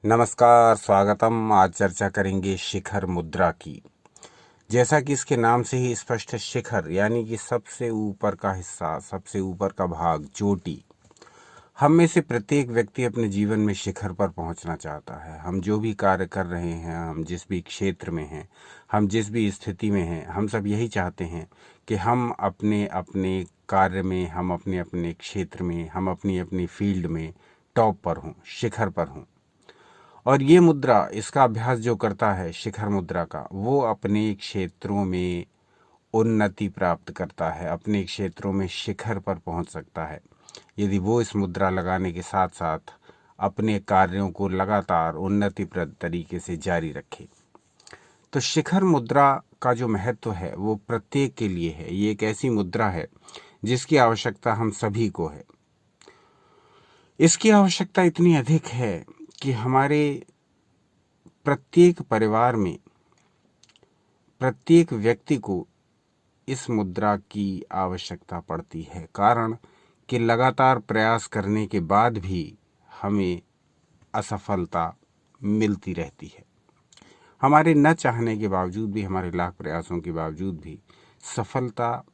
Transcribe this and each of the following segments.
नमस्कार, स्वागतम। आज चर्चा करेंगे शिखर मुद्रा की। जैसा कि इसके नाम से ही स्पष्ट है, शिखर यानी कि सबसे ऊपर का हिस्सा, सबसे ऊपर का भाग, चोटी। हम में से प्रत्येक व्यक्ति अपने जीवन में शिखर पर पहुंचना चाहता है। हम जो भी कार्य कर रहे हैं, हम जिस भी क्षेत्र में हैं, हम जिस भी स्थिति में हैं, हम सब यही चाहते हैं कि हम अपने अपने कार्य में, हम अपने अपने क्षेत्र में, हम अपनी अपनी फील्ड में टॉप पर हों, शिखर पर हों। और ये मुद्रा, इसका अभ्यास जो करता है शिखर मुद्रा का, वो अपने क्षेत्रों में उन्नति प्राप्त करता है, अपने क्षेत्रों में शिखर पर पहुंच सकता है यदि वो इस मुद्रा लगाने के साथ साथ अपने कार्यों को लगातार उन्नतिप्रद तरीके से जारी रखे। तो शिखर मुद्रा का जो महत्व है वो प्रत्येक के लिए है। ये एक ऐसी मुद्रा है जिसकी आवश्यकता हम सभी को है। इसकी आवश्यकता इतनी अधिक है कि हमारे प्रत्येक परिवार में प्रत्येक व्यक्ति को इस मुद्रा की आवश्यकता पड़ती है। कारण कि लगातार प्रयास करने के बाद भी हमें असफलता मिलती रहती है। हमारे न चाहने के बावजूद भी, हमारे लाख प्रयासों के बावजूद भी सफलता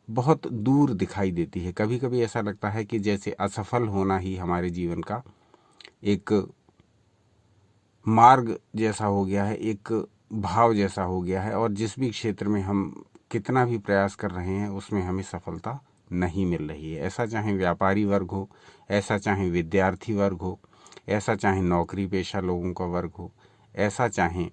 बहुत दूर दिखाई देती है। कभी कभी ऐसा लगता है कि जैसे असफल होना ही हमारे जीवन का एक मार्ग जैसा हो गया है, एक भाव जैसा हो गया है, और जिस भी क्षेत्र में हम कितना भी प्रयास कर रहे हैं उसमें हमें सफलता नहीं मिल रही है। ऐसा चाहे व्यापारी वर्ग हो, ऐसा चाहे विद्यार्थी वर्ग हो, ऐसा चाहे नौकरी पेशा लोगों का वर्ग हो, ऐसा चाहे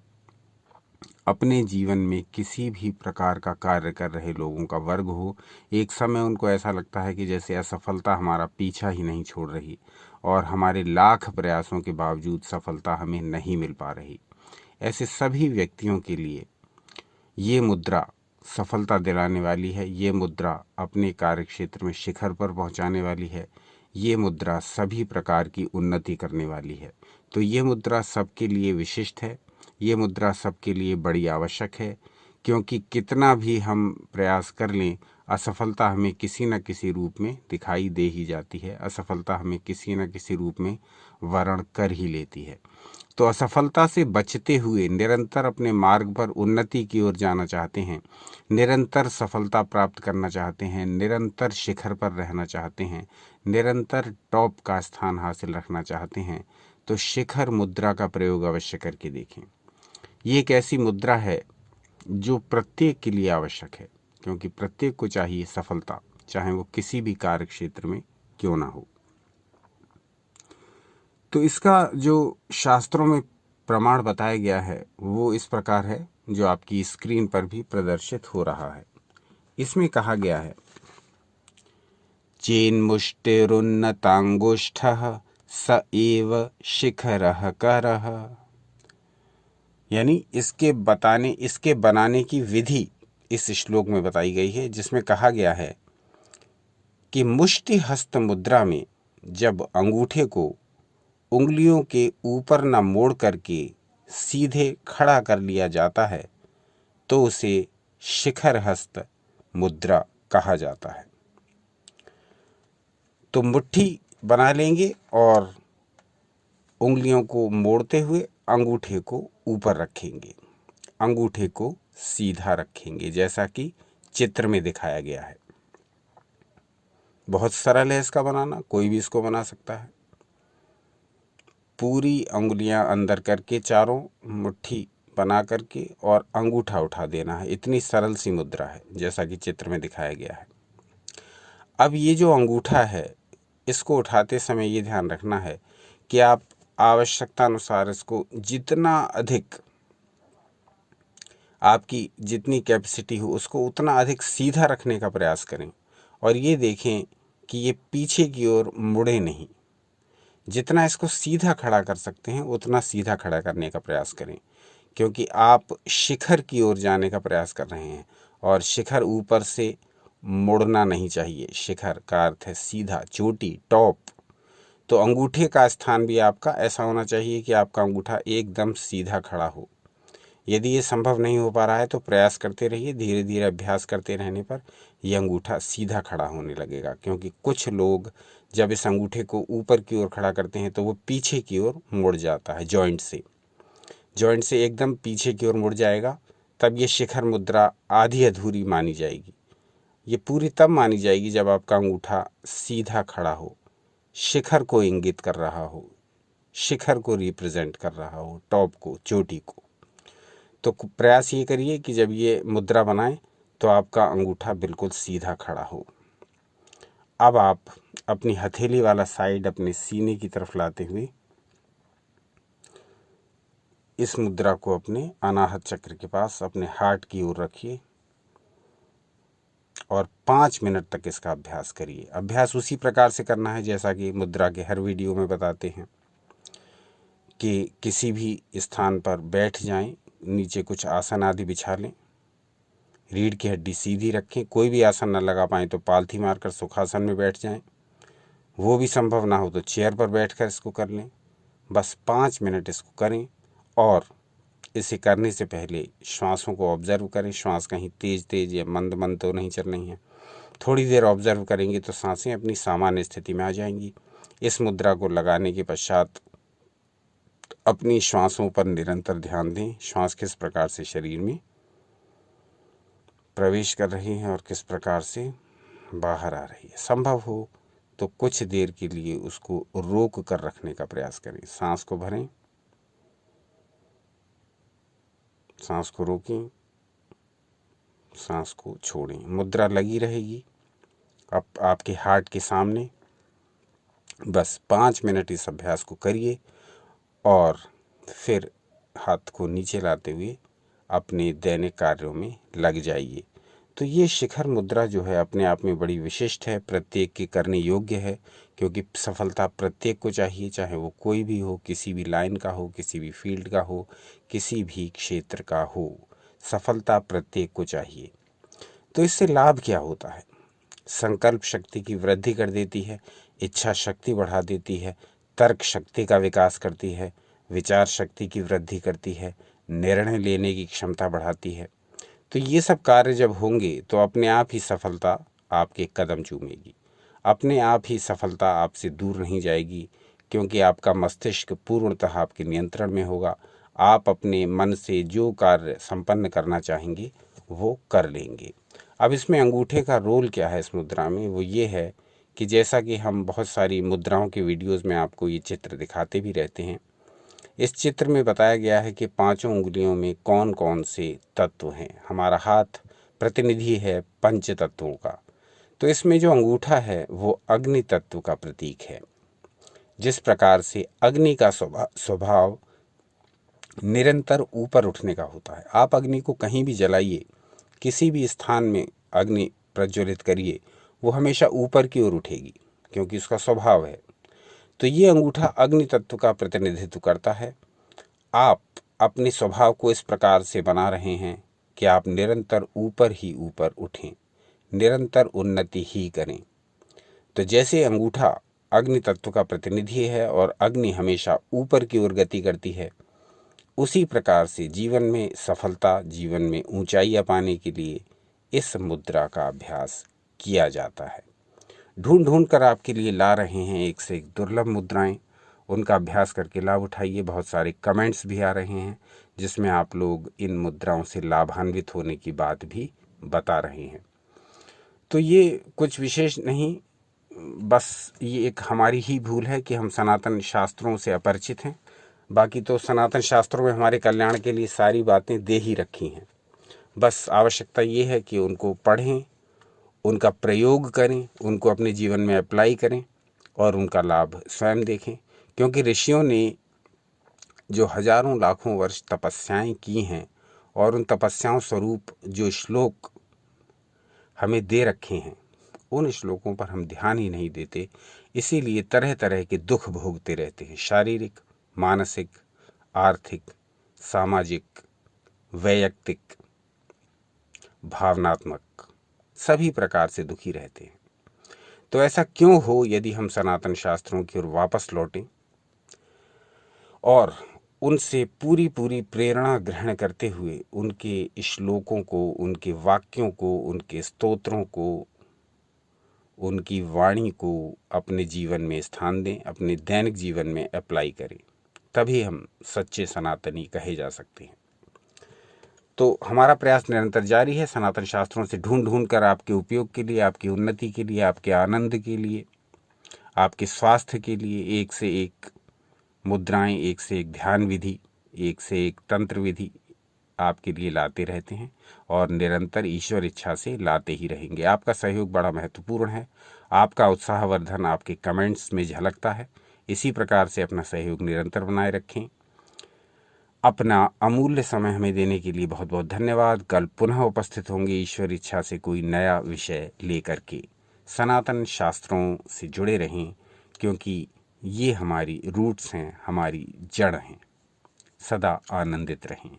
अपने जीवन में किसी भी प्रकार का कार्य कर रहे लोगों का वर्ग हो, एक समय उनको ऐसा लगता है कि जैसे असफलता हमारा पीछा ही नहीं छोड़ रही और हमारे लाख प्रयासों के बावजूद सफलता हमें नहीं मिल पा रही। ऐसे सभी व्यक्तियों के लिए ये मुद्रा सफलता दिलाने वाली है। ये मुद्रा अपने कार्य क्षेत्र में शिखर पर पहुंचाने वाली है। ये मुद्रा सभी प्रकार की उन्नति करने वाली है। तो ये मुद्रा सबके लिए विशिष्ट है। ये मुद्रा सबके लिए बड़ी आवश्यक है, क्योंकि कितना भी हम प्रयास कर लें, असफलता हमें किसी न किसी रूप में दिखाई दे ही जाती है। असफलता हमें किसी न किसी रूप में वर्ण कर ही लेती है। तो असफलता से बचते हुए निरंतर अपने मार्ग पर उन्नति की ओर जाना चाहते हैं, निरंतर सफलता प्राप्त करना चाहते हैं, निरंतर शिखर पर रहना चाहते हैं, निरंतर टॉप का स्थान हासिल रखना चाहते हैं, तो शिखर मुद्रा का प्रयोग अवश्य करके देखें। ये एक ऐसी मुद्रा है जो प्रत्येक के लिए आवश्यक है, क्योंकि प्रत्येक को चाहिए सफलता, चाहे वो किसी भी कार्य क्षेत्र में क्यों ना हो। तो इसका जो शास्त्रों में प्रमाण बताया गया है वो इस प्रकार है, जो आपकी स्क्रीन पर भी प्रदर्शित हो रहा है। इसमें कहा गया है, चेन्मुष्टिरुन्नतांगुष्ठः स एव शिखरः करः। यानी इसके बनाने की विधि इस श्लोक में बताई गई है, जिसमें कहा गया है कि मुष्टि हस्त मुद्रा में जब अंगूठे को उंगलियों के ऊपर न मोड़ करके सीधे खड़ा कर लिया जाता है तो उसे शिखर हस्त मुद्रा कहा जाता है। तो मुट्ठी बना लेंगे और उंगलियों को मोड़ते हुए अंगूठे को ऊपर रखेंगे, अंगूठे को सीधा रखेंगे, जैसा कि चित्र में दिखाया गया है। बहुत सरल है इसका बनाना, कोई भी इसको बना सकता है। पूरी अंगुलियां अंदर करके चारों मुट्ठी बना करके और अंगूठा उठा देना है। इतनी सरल सी मुद्रा है, जैसा कि चित्र में दिखाया गया है। अब ये जो अंगूठा है, इसको उठाते समय ये ध्यान रखना है कि आप आवश्यकता अनुसार इसको जितना अधिक, आपकी जितनी कैपेसिटी हो उसको उतना अधिक सीधा रखने का प्रयास करें, और ये देखें कि ये पीछे की ओर मुड़े नहीं। जितना इसको सीधा खड़ा कर सकते हैं उतना सीधा खड़ा करने का प्रयास करें, क्योंकि आप शिखर की ओर जाने का प्रयास कर रहे हैं और शिखर ऊपर से मुड़ना नहीं चाहिए। शिखर का अर्थ है सीधा, चोटी, टॉप। तो अंगूठे का स्थान भी आपका ऐसा होना चाहिए कि आपका अंगूठा एकदम सीधा खड़ा हो। यदि ये संभव नहीं हो पा रहा है तो प्रयास करते रहिए, धीरे धीरे अभ्यास करते रहने पर यह अंगूठा सीधा खड़ा होने लगेगा। क्योंकि कुछ लोग जब इस अंगूठे को ऊपर की ओर खड़ा करते हैं तो वो पीछे की ओर मुड़ जाता है, जॉइंट से एकदम पीछे की ओर मुड़ जाएगा। तब ये शिखर मुद्रा आधी अधूरी मानी जाएगी। ये पूरी तब मानी जाएगी जब आपका अंगूठा सीधा खड़ा हो, शिखर को इंगित कर रहा हो, शिखर को रिप्रेजेंट कर रहा हो, टॉप को, चोटी को। तो प्रयास ये करिए कि जब ये मुद्रा बनाएं तो आपका अंगूठा बिल्कुल सीधा खड़ा हो। अब आप अपनी हथेली वाला साइड अपने सीने की तरफ लाते हुए इस मुद्रा को अपने अनाहत चक्र के पास अपने हार्ट की ओर रखिए और 5 मिनट तक इसका अभ्यास करिए। अभ्यास उसी प्रकार से करना है जैसा कि मुद्रा के हर वीडियो में बताते हैं कि किसी भी स्थान पर बैठ जाएं, नीचे कुछ आसन आदि बिछा लें, रीढ़ की हड्डी सीधी रखें। कोई भी आसन न लगा पाएँ तो पालथी मारकर सुखासन में बैठ जाएं। वो भी संभव ना हो तो चेयर पर बैठकर इसको कर लें। बस 5 मिनट इसको करें और इसे करने से पहले श्वासों को ऑब्जर्व करें। श्वास कहीं तेज तेज या मंद मंद तो नहीं चल रही हैं। थोड़ी देर ऑब्जर्व करेंगे तो सांसें अपनी सामान्य स्थिति में आ जाएंगी। इस मुद्रा को लगाने के पश्चात अपनी श्वासों पर निरंतर ध्यान दें। श्वास किस प्रकार से शरीर में प्रवेश कर रही है और किस प्रकार से बाहर आ रही है। संभव हो तो कुछ देर के लिए उसको रोक कर रखने का प्रयास करें। सांस को भरें, सांस को रोकें, सांस को छोड़ें। मुद्रा लगी रहेगी अब आपके हार्ट के सामने। बस 5 मिनट इस अभ्यास को करिए और फिर हाथ को नीचे लाते हुए अपने दैनिक कार्यों में लग जाइए। तो ये शिखर मुद्रा जो है अपने आप में बड़ी विशिष्ट है, प्रत्येक के करने योग्य है, क्योंकि सफलता प्रत्येक को चाहिए, चाहे वो कोई भी हो, किसी भी लाइन का हो, किसी भी फील्ड का हो, किसी भी क्षेत्र का हो, सफलता प्रत्येक को चाहिए। तो इससे लाभ क्या होता है? संकल्प शक्ति की वृद्धि कर देती है, इच्छा शक्ति बढ़ा देती है, तर्क शक्ति का विकास करती है, विचार शक्ति की वृद्धि करती है, निर्णय लेने की क्षमता बढ़ाती है। तो ये सब कार्य जब होंगे तो अपने आप ही सफलता आपके कदम चूमेगी, अपने आप ही सफलता आपसे दूर नहीं जाएगी, क्योंकि आपका मस्तिष्क पूर्णतः आपके नियंत्रण में होगा। आप अपने मन से जो कार्य संपन्न करना चाहेंगे वो कर लेंगे। अब इसमें अंगूठे का रोल क्या है इस मुद्रा में? वो ये है कि जैसा कि हम बहुत सारी मुद्राओं के वीडियोज़ में आपको ये चित्र दिखाते भी रहते हैं, इस चित्र में बताया गया है कि 5 उंगलियों में कौन कौन से तत्व हैं। हमारा हाथ प्रतिनिधि है 5 तत्वों का। तो इसमें जो अंगूठा है वो अग्नि तत्व का प्रतीक है। जिस प्रकार से अग्नि का स्वभाव निरंतर ऊपर उठने का होता है। आप अग्नि को कहीं भी जलाइए, किसी भी स्थान में अग्नि प्रज्वलित करिए, वो हमेशा ऊपर की ओर उठेगी, क्योंकि उसका स्वभाव है। तो ये अंगूठा अग्नि तत्व का प्रतिनिधित्व करता है। आप अपने स्वभाव को इस प्रकार से बना रहे हैं कि आप निरंतर ऊपर ही ऊपर उठें, निरंतर उन्नति ही करें। तो जैसे अंगूठा अग्नि तत्व का प्रतिनिधि है और अग्नि हमेशा ऊपर की ओर गति करती है, उसी प्रकार से जीवन में सफलता, जीवन में ऊंचाइयां पाने के लिए इस मुद्रा का अभ्यास किया जाता है। ढूंढ ढूंढ कर आपके लिए ला रहे हैं एक से एक दुर्लभ मुद्राएं, उनका अभ्यास करके लाभ उठाइए। बहुत सारे कमेंट्स भी आ रहे हैं जिसमें आप लोग इन मुद्राओं से लाभान्वित होने की बात भी बता रहे हैं। तो ये कुछ विशेष नहीं, बस ये एक हमारी ही भूल है कि हम सनातन शास्त्रों से अपरिचित हैं। बाकी तो सनातन शास्त्रों में हमारे कल्याण के लिए सारी बातें दे ही रखी हैं। बस आवश्यकता ये है कि उनको पढ़ें, उनका प्रयोग करें, उनको अपने जीवन में अप्लाई करें और उनका लाभ स्वयं देखें। क्योंकि ऋषियों ने जो हजारों लाखों वर्ष तपस्याएं की हैं और उन तपस्याओं स्वरूप जो श्लोक हमें दे रखे हैं, उन श्लोकों पर हम ध्यान ही नहीं देते। इसीलिए तरह तरह के दुख भोगते रहते हैं। शारीरिक, मानसिक, आर्थिक, सामाजिक, वैयक्तिक, भावनात्मक, सभी प्रकार से दुखी रहते हैं। तो ऐसा क्यों हो यदि हम सनातन शास्त्रों की ओर वापस लौटें और उनसे पूरी पूरी प्रेरणा ग्रहण करते हुए उनके श्लोकों को, उनके वाक्यों को, उनके स्तोत्रों को, उनकी वाणी को अपने जीवन में स्थान दें, अपने दैनिक जीवन में अप्लाई करें, तभी हम सच्चे सनातनी कहे जा सकते हैं। तो हमारा प्रयास निरंतर जारी है, सनातन शास्त्रों से ढूंढ ढूंढ कर आपके उपयोग के लिए, आपकी उन्नति के लिए, आपके आनंद के लिए, आपके स्वास्थ्य के लिए एक से एक मुद्राएं, एक से एक ध्यान विधि, एक से एक तंत्र विधि आपके लिए लाते रहते हैं और निरंतर ईश्वर इच्छा से लाते ही रहेंगे। आपका सहयोग बड़ा महत्वपूर्ण है, आपका उत्साहवर्धन आपके कमेंट्स में झलकता है। इसी प्रकार से अपना सहयोग निरंतर बनाए रखें। अपना अमूल्य समय हमें देने के लिए बहुत बहुत धन्यवाद। कल पुनः उपस्थित होंगे ईश्वर इच्छा से कोई नया विषय लेकर के। सनातन शास्त्रों से जुड़े रहें, क्योंकि ये हमारी रूट्स हैं, हमारी जड़ हैं। सदा आनंदित रहें।